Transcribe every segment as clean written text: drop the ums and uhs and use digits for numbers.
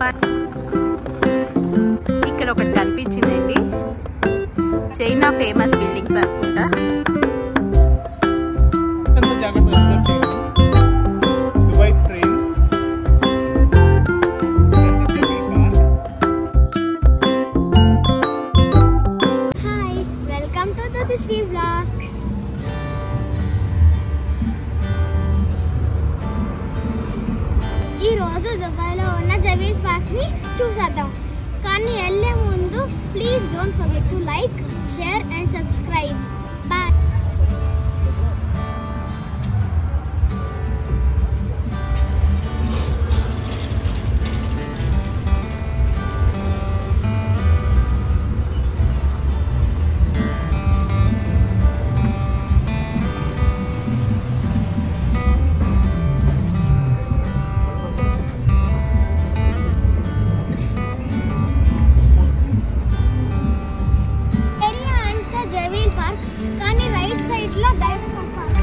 Park. ఇక్కడ ఒకటి కనిపించిందండి, చైనా ఫేమస్ బిల్డింగ్స్ అనుకుంటా. ఈ రోజు దుబాయ్లో ఉన్న జవీల్ పార్క్ని చూసేద్దాం. కానీ వెళ్ళే ముందు please don't forget to like, share and subscribe. Bye. కానీ రైట్ సైడ్ లో డైనోసార్ పార్క్.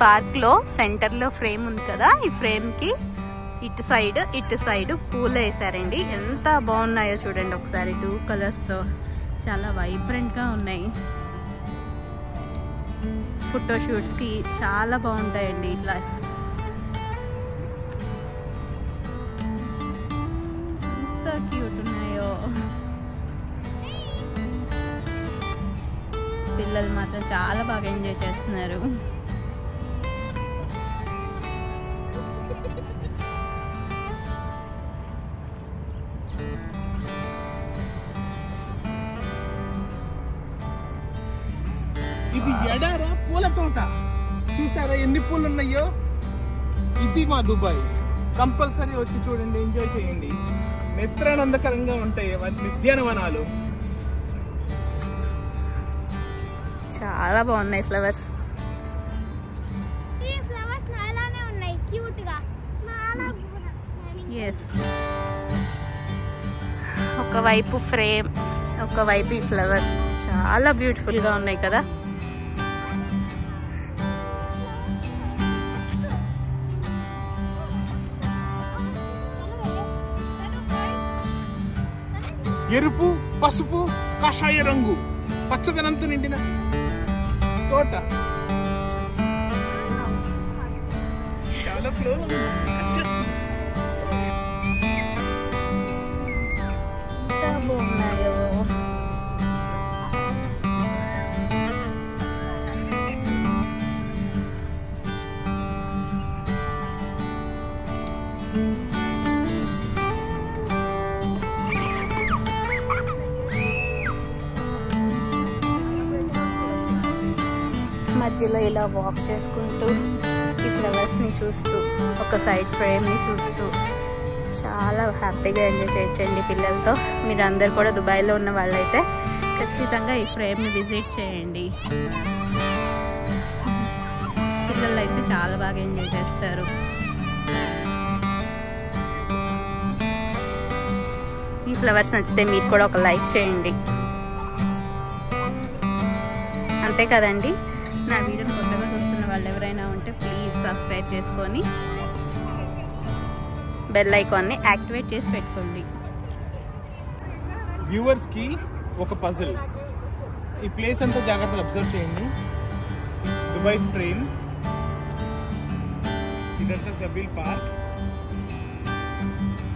పార్క్ లో సెంటర్ లో ఫ్రేమ్ ఉంది కదా, ఈ ఫ్రేమ్ కి ఇటు సైడ్ పూలు వేసారండి. ఎంత బాగున్నాయో చూడండి ఒకసారి. 2 కలర్స్ తో చాలా వైబ్రెంట్ గా ఉన్నాయి. ఫోటో షూట్స్ కి చాలా బాగుంటాయండి ఇట్లా. ఎంత క్యూట్ ఉన్నాయో. పిల్లలు మాత్రం చాలా బాగా ఎంజాయ్ చేస్తున్నారు. ఇది ఎడారా పూల తోట. చూసారా ఎన్ని పూలు ఉన్నాయో. ఇది మా దుబాయ్. కంపల్సరీ వచ్చి చూడండి, ఎంజాయ్ చేయండి. నేత్రానందకరంగా ఉంటాయి ఉద్యానవనాలు. చాలా బాగున్నాయి ఫ్లవర్స్. ఈ ఫ్లవర్స్ అలానే ఉన్నాయి క్యూట్ గా. ఎస్, ఒకవైపు ఫ్రేమ్, ఒకవైపు ఈ ఫ్లవర్స్ చాలా బ్యూటిఫుల్ గా ఉన్నాయి కదా. ఎరుపు, పసుపు, కాషాయ రంగు, పచ్చదనంతో నిండిన తోట. చాలా ఫ్లో బాగున్నాయో. మధ్యలో ఇలా వాక్ చేసుకుంటూ ఈ ఫ్లవర్స్ని చూస్తూ, ఒక సైడ్ ఫ్రేమ్ని చూస్తూ చాలా హ్యాపీగా ఎంజాయ్ చేయొచ్చండి పిల్లలతో. మీరందరూ కూడా దుబాయ్లో ఉన్న వాళ్ళైతే ఖచ్చితంగా ఈ ఫ్రేమ్ని విజిట్ చేయండి. పిల్లలు అయితే చాలా బాగా ఎంజాయ్ చేస్తారు. ఈ ఫ్లవర్స్ నచ్చితే మీరు కూడా ఒక లైక్ చేయండి. అంతే కదండి. నా వీడియోని కొత్తగా చూస్తున్న వాళ్ళు ఎవరైనా ఉంటే ప్లీజ్ సబ్స్క్రైబ్ చేసుకొని బెల్ ఐకాన్ని యాక్టివేట్ చేసి పెట్టుకోండి. వ్యూవర్స్కి ఒక పజిల్. ఈ ప్లేస్ అంతా జాగ్రత్తగా అబ్జర్వ్ చేయండి. దుబాయ్ ఫ్రేమ్, ఇదంతా జబీల్ పార్క్.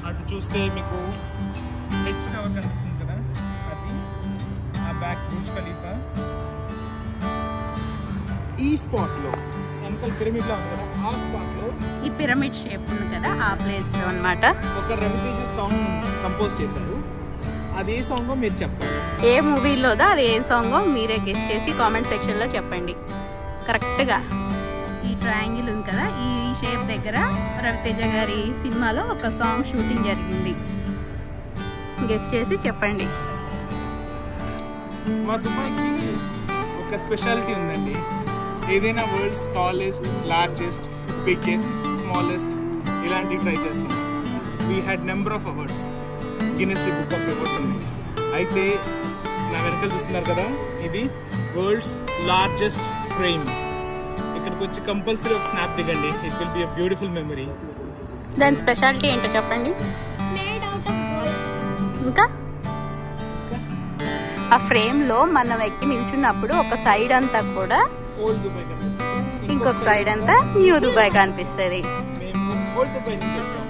అటు చూస్తే మీకు హెచ్ టవర్ కనిపిస్తుంది కదా, అది ఆ బ్యాక్ బుర్జ్ ఖలీఫా. ఈ స్పాట్లో వెనకాల పిరమిడ్ లా ఉంది కదా, ఆ స్పాట్లో ఈ పిరమిడ్ షేప్ ఉంది కదా, ఆ ప్లేస్ లో అన్నమాట ఒక రవితేజ సాంగ్ కంపోజ్ చేశారు. అది ఏ సాంగో మీరు చెప్పండి. ఏ మూవీలోదో అది ఏ సాంగో మీరే గెస్ చేసి కామెంట్ సెక్షన్లో చెప్పండి. కరెక్ట్గా ఈ ట్రయాంగిల్ ఉంది కదా, ఈ షేప్ దగ్గర రవితేజ గారి సినిమాలో ఒక సాంగ్ షూటింగ్ జరిగింది. గెస్ చేసి చెప్పండి. మా దుబాయ్కి ఒక స్పెషాలిటీ ఉందండి. ఏదైనా world's tallest, largest, biggest, smallest ఇలాంటివి ట్రై చేస్తాం. We had number of awards, Guinness book of records ఉన్నాయి. అయితే నా వెనకాల చూస్తున్నారు కదా, ఇది వరల్డ్స్ లార్జెస్ట్ ఫ్రేమ్. ఇక్కడికి వచ్చి కంపల్సరీ ఒక స్నాప్ దిగండి. It will be a beautiful memory. దాని స్పెషాలిటీ ఏంటో చెప్పండి. ఇంకా ఆ ఫ్రేమ్ లో మనం ఎక్కి నిల్చున్నప్పుడు ఒక సైడ్ అంతా కూడా ఓల్డ్ దుబాయ్ కనిపిస్తుంది, ఇంకొక సైడ్ అంతా న్యూ దుబాయ్ కనిపిస్తుంది. మేము ఓల్డ్ దుబాయ్ నుంచి వచ్చాం,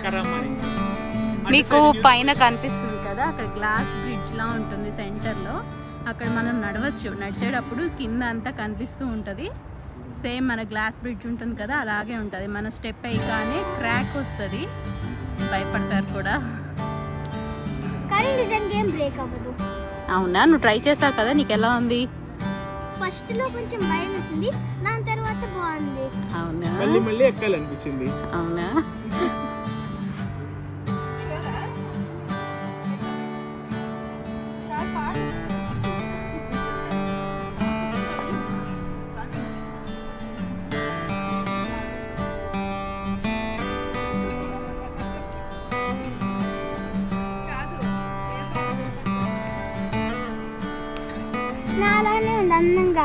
కరామా నుంచి. మీకు పైన కనిపిస్తుంది కదా, అక్కడ గ్లాస్ బ్రిడ్జ్ లా ఉంటుంది సెంటర్ లో. అక్కడ మనం నడవచ్చు. నడిచేటప్పుడు కింద అంతా కనిపిస్తూ ఉంటది. సేమ్ మన గ్లాస్ బ్రిడ్జ్ ఉంటుంది కదా, అలాగే ఉంటుంది. మన స్టెప్ అయ్యానే క్రాక్ వస్తుంది, భయపడతారు కూడా. కానీ నిజంగా ఏం బ్రేక్ అవ్వదు. అవునా, నువ్వు ట్రై చేసావు కదా, నీకు ఎలా ఉంది? ఫస్ట్ లో కొంచెం భయం వేసింది, దాని తర్వాత బాగుంది. అవునా, మళ్ళీ మళ్ళీ ఎక్కాలనిపించింది. అవునా. నాలానే ఉంది అందంగా.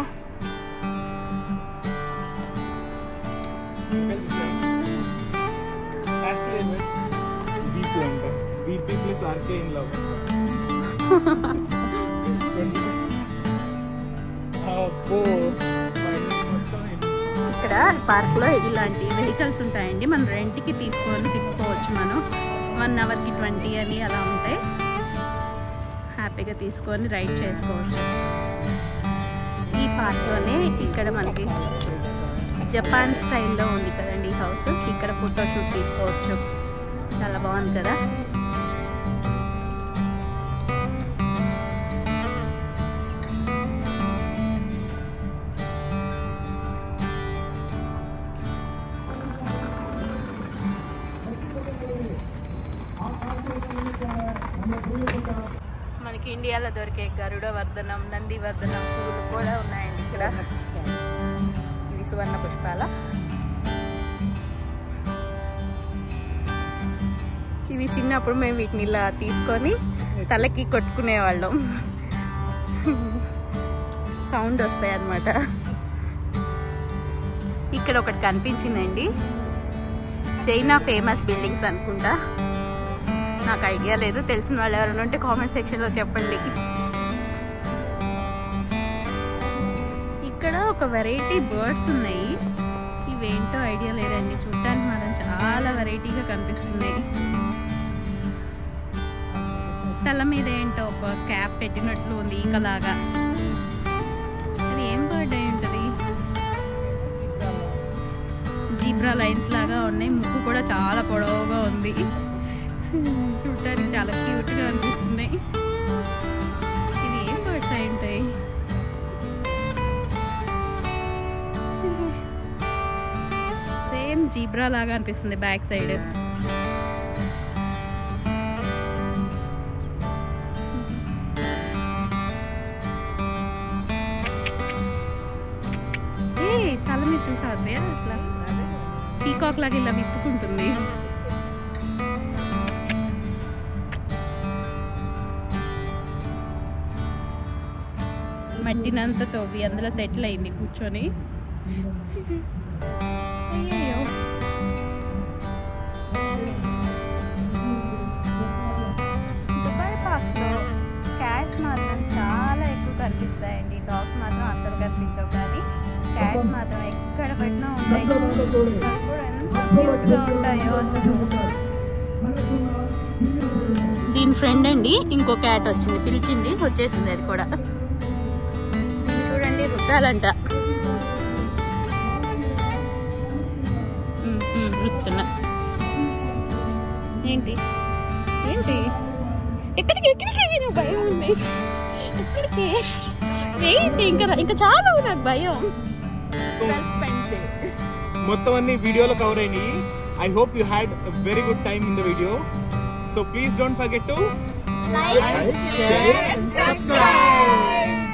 ఇక్కడ పార్క్ లో ఇలాంటి వెహికల్స్ ఉంటాయండి. మనం రెంట్కి తీసుకొని తిప్పుకోవచ్చు. మనం 1 అవర్కి 20 అని అలా ఉంటాయి. హ్యాపీగా తీసుకొని రైడ్ చేసుకోవచ్చు. ఈ పార్క్లోనే ఇక్కడ మనకి జపాన్ స్టైల్లో ఉంది కదండి ఈ హౌస్. ఇక్కడ ఫోటోషూట్ తీసుకోవచ్చు. చాలా బాగుంది కదా. మనకి ఇండియాలో దొరికే గరుడ వర్ధనం, నంది వర్ధనం పూలు కూడా ఉన్నాయండి ఇక్కడ. ఇవి సువర్ణ పుష్పాల. ఇవి చిన్నప్పుడు మేము వీటిని ఇలా తీసుకొని తలకి కొట్టుకునే వాళ్ళం. సౌండ్ వస్తాయి అన్నమాట. ఇక్కడ ఒకటి కనిపించిందండి, చైనా ఫేమస్ బిల్డింగ్స్ అనుకుంటా, నాకు ఐడియా లేదు. తెలిసిన వాళ్ళు ఎవరైనా ఉంటే కామెంట్ సెక్షన్లో చెప్పండి. ఇక్కడ ఒక వెరైటీ బర్డ్స్ ఉన్నాయి. ఇవేంటో ఐడియా లేదండి. చూడటానికి మాత్రం చాలా వెరైటీగా కనిపిస్తున్నాయి. తల మీద ఏంటో ఒక క్యాప్ పెట్టినట్లు ఉంది, ఈకలాగా. అది ఏం బర్డ్ అయి ఉంటుంది? జీబ్రా లైన్స్ లాగా ఉన్నాయి. ముక్కు కూడా చాలా పొడవుగా ఉంది. చూడటానికి చాలా క్యూట్గా అనిపిస్తుంది. ఇవి ఏం బర్డ్స్ అయి ఉంటాయి? సేమ్ జీబ్రా లాగా అనిపిస్తుంది బ్యాక్ సైడ్. తల మీద చూసా అట్లా పీకాక్ లాగా ఇలా విప్పుకుంటుంది. మట్టినంతా తవ్వి అందులో సెటిల్ అయింది కూర్చొని. అయ్యో దుబాయ్ పార్క్స్లో క్యాట్స్ మాత్రం చాలా ఎక్కువ కనిపిస్తాయండి. డాగ్స్ మాత్రం అసలు కనిపించవు, కానీ క్యాట్స్ మాత్రం ఎక్కడ పెట్టినా ఉంటాయి. కూడా ఎంత క్యూట్గా ఉంటాయో అసలు. దీని ఫ్రెండ్ అండి ఇంకో క్యాట్ వచ్చింది, పిలిచింది, వచ్చేసింది అది కూడా. దీన్ని చూడండి, రుద్దాలంట. రుద్దుతున్నా. ఏంటి ఏంటి ఎక్కడికి ఎక్కడికి నాకు భయం ఉంది. ఎక్కడికి ఏంటి ఇంకా చాలా నాకు భయం. మొత్తం అన్ని వీడియోలో కవర్ అయినాయి. I hope you had a very good time in the video. So please don't forget to like, share and subscribe.